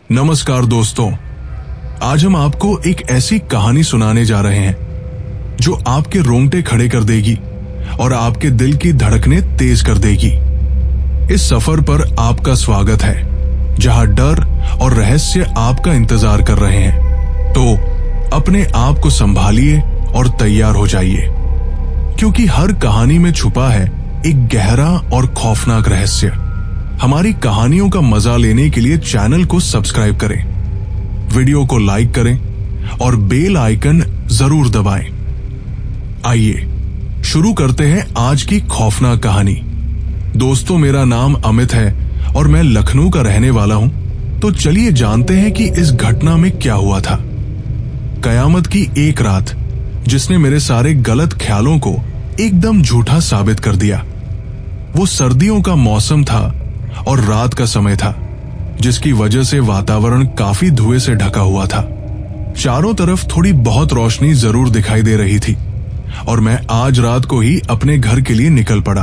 नमस्कार दोस्तों, आज हम आपको एक ऐसी कहानी सुनाने जा रहे हैं जो आपके रोंगटे खड़े कर देगी और आपके दिल की धड़कनें तेज कर देगी। इस सफर पर आपका स्वागत है, जहां डर और रहस्य आपका इंतजार कर रहे हैं। तो अपने आप को संभालिए और तैयार हो जाइए, क्योंकि हर कहानी में छुपा है एक गहरा और खौफनाक रहस्य। हमारी कहानियों का मजा लेने के लिए चैनल को सब्सक्राइब करें, वीडियो को लाइक करें और बेल आइकन जरूर दबाएं। आइए शुरू करते हैं आज की खौफनाक कहानी। दोस्तों, मेरा नाम अमित है और मैं लखनऊ का रहने वाला हूं। तो चलिए जानते हैं कि इस घटना में क्या हुआ था। कयामत की एक रात जिसने मेरे सारे गलत ख्यालों को एकदम झूठा साबित कर दिया। वो सर्दियों का मौसम था और रात का समय था, जिसकी वजह से वातावरण काफी धुएं से ढका हुआ था। चारों तरफ थोड़ी बहुत रोशनी जरूर दिखाई दे रही थी और मैं आज रात को ही अपने घर के लिए निकल पड़ा,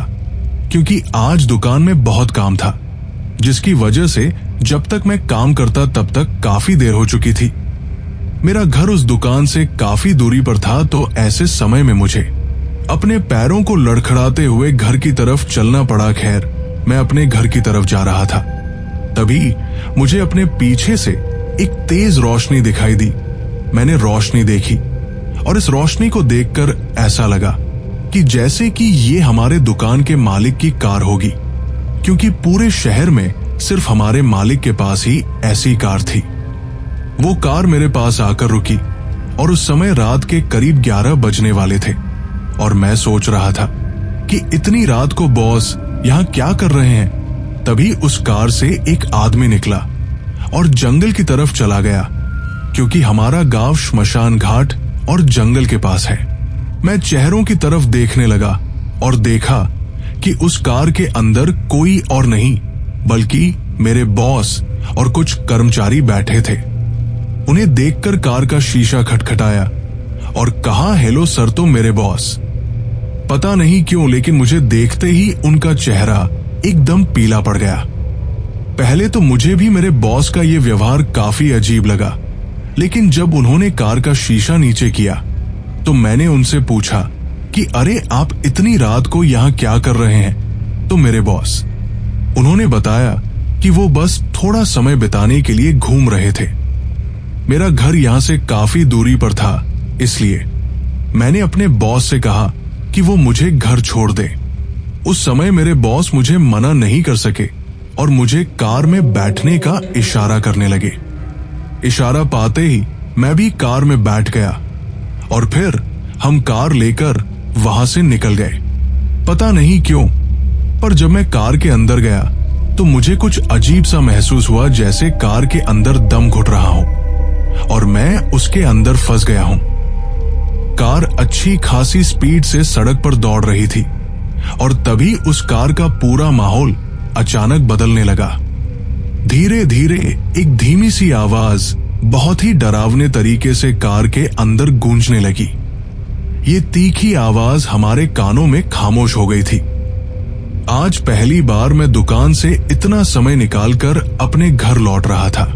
क्योंकि आज दुकान में बहुत काम था, जिसकी वजह से जब तक मैं काम करता तब तक काफी देर हो चुकी थी। मेरा घर उस दुकान से काफी दूरी पर था, तो ऐसे समय में मुझे अपने पैरों को लड़खड़ाते हुए घर की तरफ चलना पड़ा। खैर, मैं अपने घर की तरफ जा रहा था, तभी मुझे अपने पीछे से एक तेज रोशनी दिखाई दी। मैंने रोशनी देखी और इस रोशनी को देखकर ऐसा लगा कि जैसे कि ये हमारे दुकान के मालिक की कार होगी, क्योंकि पूरे शहर में सिर्फ हमारे मालिक के पास ही ऐसी कार थी। वो कार मेरे पास आकर रुकी और उस समय रात के करीब 11 बजने वाले थे और मैं सोच रहा था कि इतनी रात को बॉस यहाँ क्या कर रहे हैं। तभी उस कार से एक आदमी निकला और जंगल की तरफ चला गया, क्योंकि हमारा गांव श्मशान घाट और जंगल के पास है। मैं चेहरों की तरफ देखने लगा और देखा कि उस कार के अंदर कोई और नहीं बल्कि मेरे बॉस और कुछ कर्मचारी बैठे थे। उन्हें देखकर कार का शीशा खटखटाया और कहा, हेलो सर। तो मेरे बॉस, पता नहीं क्यों लेकिन मुझे देखते ही उनका चेहरा एकदम पीला पड़ गया। पहले तो मुझे भी मेरे बॉस का ये व्यवहार काफी अजीब लगा, लेकिन जब उन्होंने कार का शीशा नीचे किया तो मैंने उनसे पूछा कि अरे आप इतनी रात को यहाँ क्या कर रहे हैं। तो मेरे बॉस, उन्होंने बताया कि वो बस थोड़ा समय बिताने के लिए घूम रहे थे। मेरा घर यहाँ से काफी दूरी पर था, इसलिए मैंने अपने बॉस से कहा कि वो मुझे घर छोड़ दे। उस समय मेरे बॉस मुझे मना नहीं कर सके और मुझे कार में बैठने का इशारा करने लगे। इशारा पाते ही मैं भी कार में बैठ गया और फिर हम कार लेकर वहां से निकल गए। पता नहीं क्यों, पर जब मैं कार के अंदर गया तो मुझे कुछ अजीब सा महसूस हुआ, जैसे कार के अंदर दम घुट रहा हो और मैं उसके अंदर फंस गया हूं। कार अच्छी खासी स्पीड से सड़क पर दौड़ रही थी और तभी उस कार का पूरा माहौल अचानक बदलने लगा। धीरे धीरे एक धीमी सी आवाज बहुत ही डरावने तरीके से कार के अंदर गूंजने लगी। ये तीखी आवाज हमारे कानों में खामोश हो गई थी। आज पहली बार मैं दुकान से इतना समय निकालकर अपने घर लौट रहा था।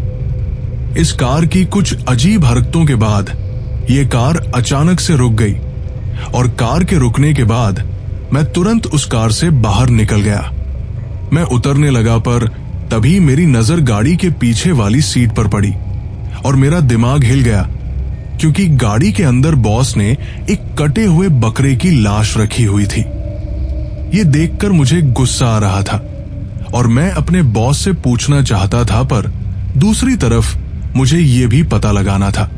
इस कार की कुछ अजीब हरकतों के बाद ये कार अचानक से रुक गई और कार के रुकने के बाद मैं तुरंत उस कार से बाहर निकल गया। मैं उतरने लगा, पर तभी मेरी नजर गाड़ी के पीछे वाली सीट पर पड़ी और मेरा दिमाग हिल गया, क्योंकि गाड़ी के अंदर बॉस ने एक कटे हुए बकरे की लाश रखी हुई थी। ये देखकर मुझे गुस्सा आ रहा था और मैं अपने बॉस से पूछना चाहता था, पर दूसरी तरफ मुझे ये भी पता लगाना था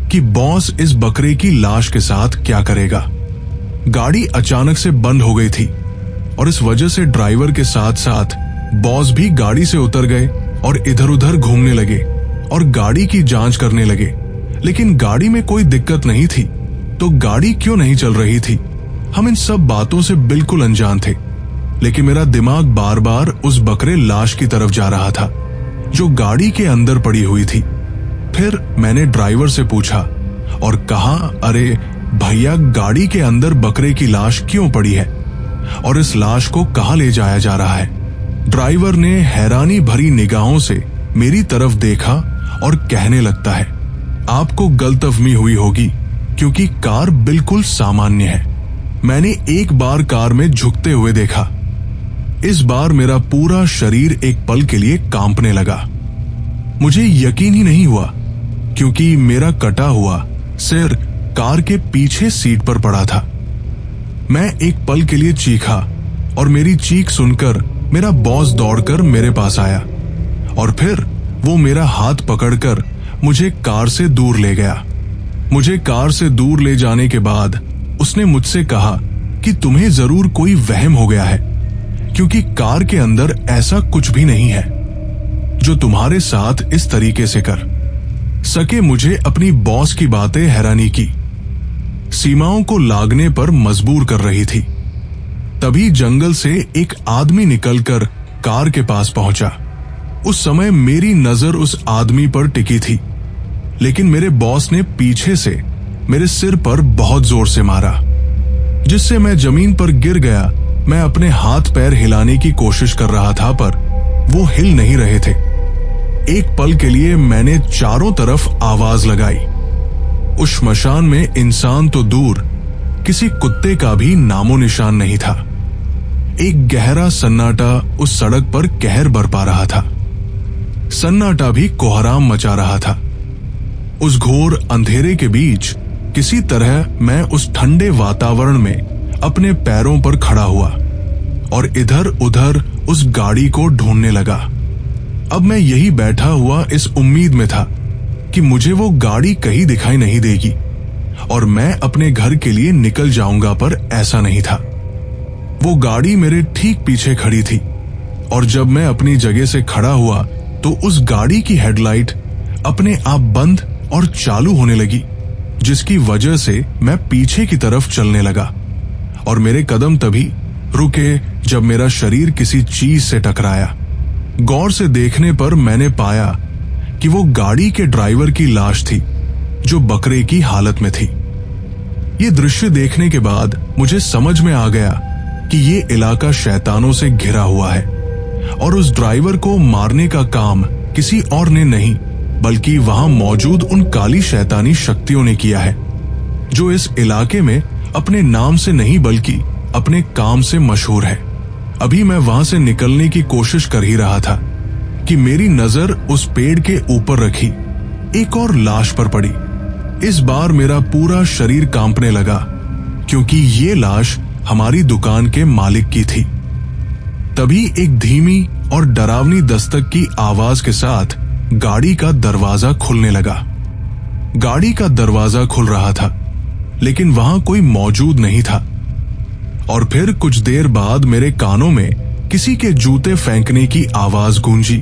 कि बॉस इस बकरे की लाश के साथ क्या करेगा। गाड़ी अचानक से बंद हो गई थी और इस वजह से ड्राइवर के साथ साथ बॉस भी गाड़ी से उतर गए और इधर उधर घूमने लगे और गाड़ी की जांच करने लगे। लेकिन गाड़ी में कोई दिक्कत नहीं थी, तो गाड़ी क्यों नहीं चल रही थी। हम इन सब बातों से बिल्कुल अनजान थे, लेकिन मेरा दिमाग बार बार उस बकरे लाश की तरफ जा रहा था जो गाड़ी के अंदर पड़ी हुई थी। फिर मैंने ड्राइवर से पूछा और कहा, अरे भैया, गाड़ी के अंदर बकरे की लाश क्यों पड़ी है और इस लाश को कहां ले जाया जा रहा है। ड्राइवर ने हैरानी भरी निगाहों से मेरी तरफ देखा और कहने लगता है, आपको गलतफहमी हुई होगी क्योंकि कार बिल्कुल सामान्य है। मैंने एक बार कार में झुकते हुए देखा। इस बार मेरा पूरा शरीर एक पल के लिए कांपने लगा। मुझे यकीन ही नहीं हुआ क्योंकि मेरा कटा हुआ सिर कार के पीछे सीट पर पड़ा था। मैं एक पल के लिए चीखा और मेरी चीख सुनकर मेरा बॉस दौड़कर मेरे पास आया और फिर वो मेरा हाथ पकड़कर मुझे कार से दूर ले गया। मुझे कार से दूर ले जाने के बाद उसने मुझसे कहा कि तुम्हें जरूर कोई वहम हो गया है क्योंकि कार के अंदर ऐसा कुछ भी नहीं है जो तुम्हारे साथ इस तरीके से कर सके। मुझे अपनी बॉस की बातें हैरानी की सीमाओं को लागने पर मजबूर कर रही थी। तभी जंगल से एक आदमी निकलकर कार के पास पहुंचा। उस समय मेरी नजर उस आदमी पर टिकी थी, लेकिन मेरे बॉस ने पीछे से मेरे सिर पर बहुत जोर से मारा, जिससे मैं जमीन पर गिर गया। मैं अपने हाथ पैर हिलाने की कोशिश कर रहा था पर वो हिल नहीं रहे थे। एक पल के लिए मैंने चारों तरफ आवाज लगाई। उस श्मशान में इंसान तो दूर, किसी कुत्ते का भी नामो निशान नहीं था। एक गहरा सन्नाटा उस सड़क पर कहर बरपा रहा था। सन्नाटा भी कोहराम मचा रहा था। उस घोर अंधेरे के बीच किसी तरह मैं उस ठंडे वातावरण में अपने पैरों पर खड़ा हुआ और इधर उधर उस गाड़ी को ढूंढने लगा। अब मैं यही बैठा हुआ इस उम्मीद में था कि मुझे वो गाड़ी कहीं दिखाई नहीं देगी और मैं अपने घर के लिए निकल जाऊंगा, पर ऐसा नहीं था। वो गाड़ी मेरे ठीक पीछे खड़ी थी और जब मैं अपनी जगह से खड़ा हुआ तो उस गाड़ी की हेडलाइट अपने आप बंद और चालू होने लगी, जिसकी वजह से मैं पीछे की तरफ चलने लगा और मेरे कदम तभी रुके जब मेरा शरीर किसी चीज से टकराया। गौर से देखने पर मैंने पाया कि वो गाड़ी के ड्राइवर की लाश थी जो बकरे की हालत में थी। ये दृश्य देखने के बाद मुझे समझ में आ गया कि ये इलाका शैतानों से घिरा हुआ है और उस ड्राइवर को मारने का काम किसी और ने नहीं बल्कि वहां मौजूद उन काली शैतानी शक्तियों ने किया है, जो इस इलाके में अपने नाम से नहीं बल्कि अपने काम से मशहूर है। अभी मैं वहां से निकलने की कोशिश कर ही रहा था कि मेरी नजर उस पेड़ के ऊपर रखी एक और लाश पर पड़ी। इस बार मेरा पूरा शरीर कांपने लगा क्योंकि ये लाश हमारी दुकान के मालिक की थी। तभी एक धीमी और डरावनी दस्तक की आवाज के साथ गाड़ी का दरवाजा खुलने लगा। गाड़ी का दरवाजा खुल रहा था लेकिन वहां कोई मौजूद नहीं था और फिर कुछ देर बाद मेरे कानों में किसी के जूते फेंकने की आवाज गूंजी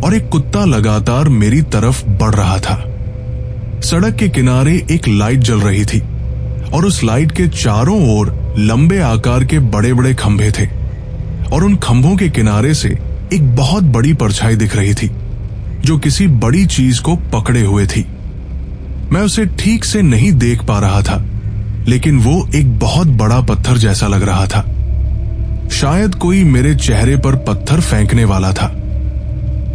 और एक कुत्ता लगातार मेरी तरफ बढ़ रहा था। सड़क के किनारे एक लाइट जल रही थी और उस लाइट के चारों ओर लंबे आकार के बड़े बड़े खंभे थे और उन खंभों के किनारे से एक बहुत बड़ी परछाई दिख रही थी जो किसी बड़ी चीज को पकड़े हुए थी। मैं उसे ठीक से नहीं देख पा रहा था लेकिन वो एक बहुत बड़ा पत्थर जैसा लग रहा था। शायद कोई मेरे चेहरे पर पत्थर फेंकने वाला था।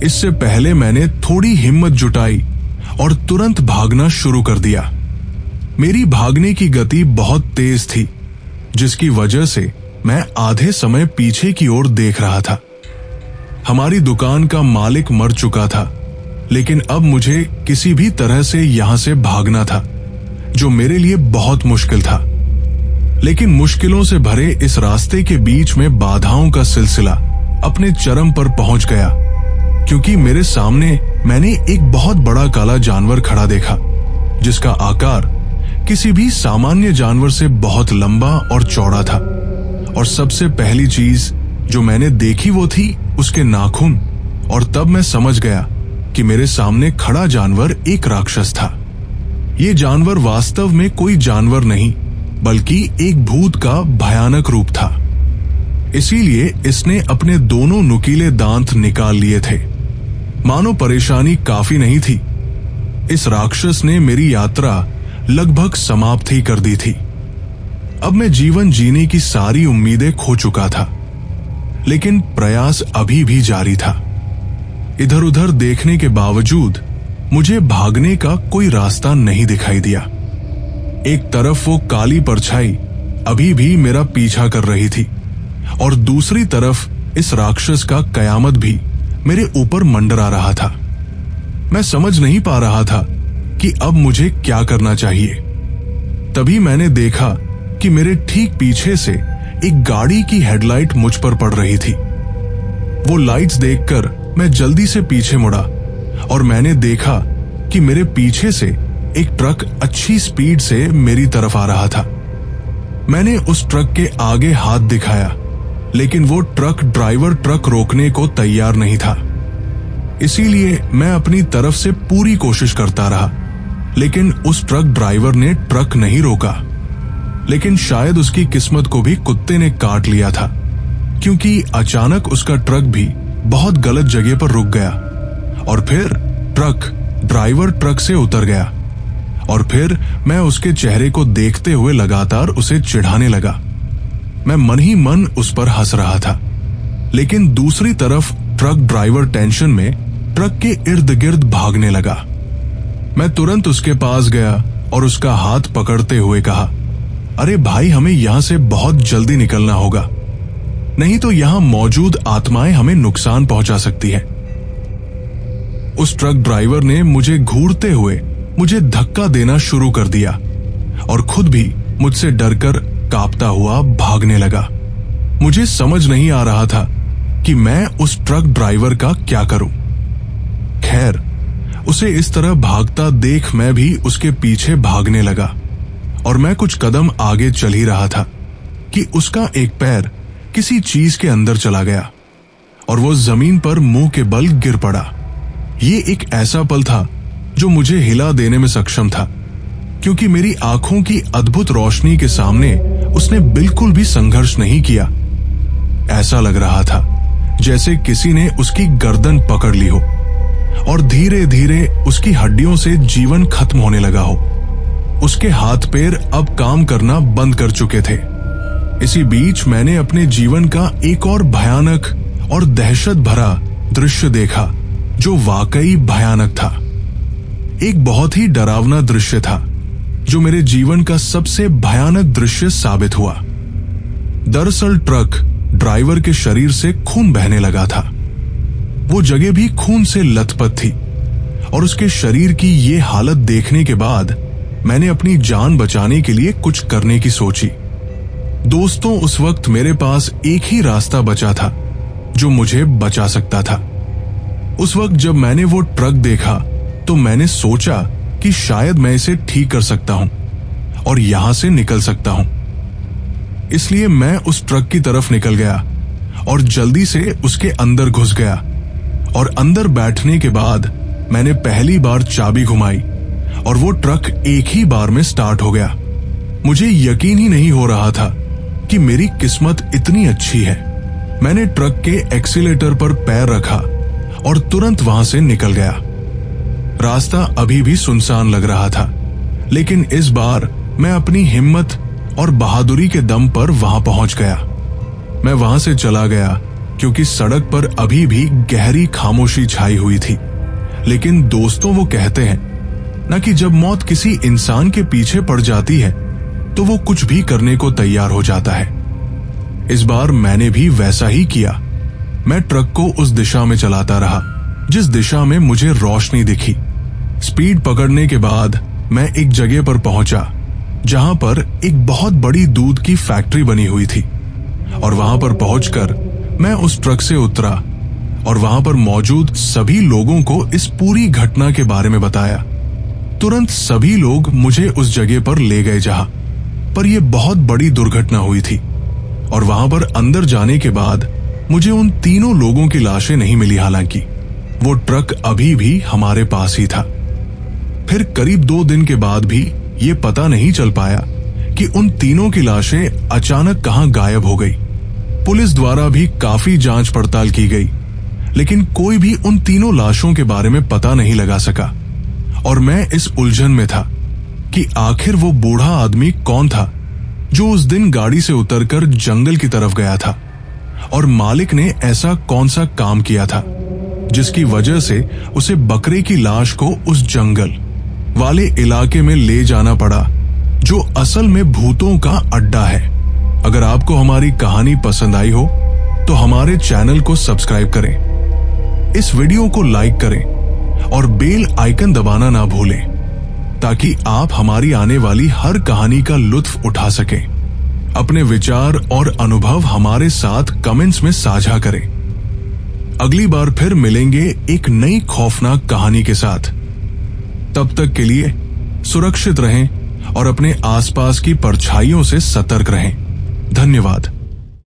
इससे पहले मैंने थोड़ी हिम्मत जुटाई और तुरंत भागना शुरू कर दिया। मेरी भागने की गति बहुत तेज थी जिसकी वजह से मैं आधे समय पीछे की ओर देख रहा था। हमारी दुकान का मालिक मर चुका था लेकिन अब मुझे किसी भी तरह से यहां से भागना था, जो मेरे लिए बहुत मुश्किल था। लेकिन मुश्किलों से भरे इस रास्ते के बीच में बाधाओं का सिलसिला अपने चरम पर पहुंच गया क्योंकि मेरे सामने मैंने एक बहुत बड़ा काला जानवर खड़ा देखा जिसका आकार किसी भी सामान्य जानवर से बहुत लंबा और चौड़ा था। और सबसे पहली चीज जो मैंने देखी वो थी उसके नाखून, और तब मैं समझ गया कि मेरे सामने खड़ा जानवर एक राक्षस था। ये जानवर वास्तव में कोई जानवर नहीं बल्कि एक भूत का भयानक रूप था। इसीलिए इसने अपने दोनों नुकीले दांत निकाल लिए थे। मानो परेशानी काफी नहीं थी, इस राक्षस ने मेरी यात्रा लगभग समाप्त ही कर दी थी। अब मैं जीवन जीने की सारी उम्मीदें खो चुका था, लेकिन प्रयास अभी भी जारी था। इधर उधर देखने के बावजूद मुझे भागने का कोई रास्ता नहीं दिखाई दिया। एक तरफ वो काली परछाई अभी भी मेरा पीछा कर रही थी और दूसरी तरफ इस राक्षस का कयामत भी मेरे ऊपर मंडरा रहा था। मैं समझ नहीं पा रहा था कि अब मुझे क्या करना चाहिए। तभी मैंने देखा कि मेरे ठीक पीछे से एक गाड़ी की हेडलाइट मुझ पर पड़ रही थी। वो लाइट्स देखकर मैं जल्दी से पीछे मुड़ा और मैंने देखा कि मेरे पीछे से एक ट्रक अच्छी स्पीड से मेरी तरफ आ रहा था। मैंने उस ट्रक के आगे हाथ दिखाया, लेकिन वो ट्रक ड्राइवर ट्रक रोकने को तैयार नहीं था। इसीलिए मैं अपनी तरफ से पूरी कोशिश करता रहा, लेकिन उस ट्रक ड्राइवर ने ट्रक नहीं रोका। लेकिन शायद उसकी किस्मत को भी कुत्ते ने काट लिया था, क्योंकि अचानक उसका ट्रक भी बहुत गलत जगह पर रुक गया और फिर ड्राइवर ट्रक से उतर गया और फिर मैं उसके चेहरे को देखते हुए लगातार उसे चिढ़ाने लगा। मैं मन ही मन उस पर हंस रहा था, लेकिन दूसरी तरफ ट्रक ड्राइवर टेंशन में ट्रक के इर्द गिर्द भागने लगा। मैं तुरंत उसके पास गया और उसका हाथ पकड़ते हुए कहा, अरे भाई, हमें यहां से बहुत जल्दी निकलना होगा, नहीं तो यहां मौजूद आत्माएं हमें नुकसान पहुंचा सकती हैं। उस ट्रक ड्राइवर ने मुझे घूरते हुए मुझे धक्का देना शुरू कर दिया और खुद भी मुझसे डरकर कांपता हुआ भागने लगा। मुझे समझ नहीं आ रहा था कि मैं उस ट्रक ड्राइवर का क्या करूं। खैर, उसे इस तरह भागता देख मैं भी उसके पीछे भागने लगा और मैं कुछ कदम आगे चल ही रहा था कि उसका एक पैर किसी चीज के अंदर चला गया और वो जमीन पर मुंह के बल गिर पड़ा। ये एक ऐसा पल था जो मुझे हिला देने में सक्षम था, क्योंकि मेरी आंखों की अद्भुत रोशनी के सामने उसने बिल्कुल भी संघर्ष नहीं किया। ऐसा लग रहा था जैसे किसी ने उसकी गर्दन पकड़ ली हो और धीरे धीरे उसकी हड्डियों से जीवन खत्म होने लगा हो। उसके हाथ पैर अब काम करना बंद कर चुके थे। इसी बीच मैंने अपने जीवन का एक और भयानक और दहशत भरा दृश्य देखा, जो वाकई भयानक था। एक बहुत ही डरावना दृश्य था, जो मेरे जीवन का सबसे भयानक दृश्य साबित हुआ। दरअसल ट्रक ड्राइवर के शरीर से खून बहने लगा था। वो जगह भी खून से लथपथ थी और उसके शरीर की ये हालत देखने के बाद मैंने अपनी जान बचाने के लिए कुछ करने की सोची। दोस्तों, उस वक्त मेरे पास एक ही रास्ता बचा था जो मुझे बचा सकता था। उस वक्त जब मैंने वो ट्रक देखा तो मैंने सोचा कि शायद मैं इसे ठीक कर सकता हूं और यहां से निकल सकता हूं। इसलिए मैं उस ट्रक की तरफ निकल गया और जल्दी से उसके अंदर घुस गया और अंदर बैठने के बाद मैंने पहली बार चाबी घुमाई और वो ट्रक एक ही बार में स्टार्ट हो गया। मुझे यकीन ही नहीं हो रहा था कि मेरी किस्मत इतनी अच्छी है। मैंने ट्रक के एक्सीलेटर पर पैर रखा और तुरंत वहां से निकल गया। रास्ता अभी भी सुनसान लग रहा था, लेकिन इस बार मैं अपनी हिम्मत और बहादुरी के दम पर वहां पहुंच गया। मैं वहां से चला गया क्योंकि सड़क पर अभी भी गहरी खामोशी छाई हुई थी। लेकिन दोस्तों, वो कहते हैं ना कि जब मौत किसी इंसान के पीछे पड़ जाती है तो वो कुछ भी करने को तैयार हो जाता है। इस बार मैंने भी वैसा ही किया। मैं ट्रक को उस दिशा में चलाता रहा जिस दिशा में मुझे रोशनी दिखी। स्पीड पकड़ने के बाद मैं एक जगह पर पहुंचा जहां पर एक बहुत बड़ी दूध की फैक्ट्री बनी हुई थी और वहां पर पहुंचकर मैं उस ट्रक से उतरा और वहां पर मौजूद सभी लोगों को इस पूरी घटना के बारे में बताया। तुरंत सभी लोग मुझे उस जगह पर ले गए जहां पर यह बहुत बड़ी दुर्घटना हुई थी और वहां पर अंदर जाने के बाद मुझे उन तीनों लोगों की लाशें नहीं मिली। हालांकि वो ट्रक अभी भी हमारे पास ही था। फिर करीब 2 दिन के बाद भी ये पता नहीं चल पाया कि उन तीनों की लाशें अचानक कहां गायब हो गई। पुलिस द्वारा भी काफी जांच पड़ताल की गई, लेकिन कोई भी उन तीनों लाशों के बारे में पता नहीं लगा सका और मैं इस उलझन में था कि आखिर वो बूढ़ा आदमी कौन था जो उस दिन गाड़ी से उतरकर जंगल की तरफ गया था और मालिक ने ऐसा कौन सा काम किया था जिसकी वजह से उसे बकरे की लाश को उस जंगल वाले इलाके में ले जाना पड़ा जो असल में भूतों का अड्डा है। अगर आपको हमारी कहानी पसंद आई हो तो हमारे चैनल को सब्सक्राइब करें, इस वीडियो को लाइक करें और बेल आइकन दबाना ना भूलें ताकि आप हमारी आने वाली हर कहानी का लुत्फ उठा सकें। अपने विचार और अनुभव हमारे साथ कमेंट्स में साझा करें। अगली बार फिर मिलेंगे एक नई खौफनाक कहानी के साथ। तब तक के लिए सुरक्षित रहें और अपने आसपास की परछाइयों से सतर्क रहें। धन्यवाद।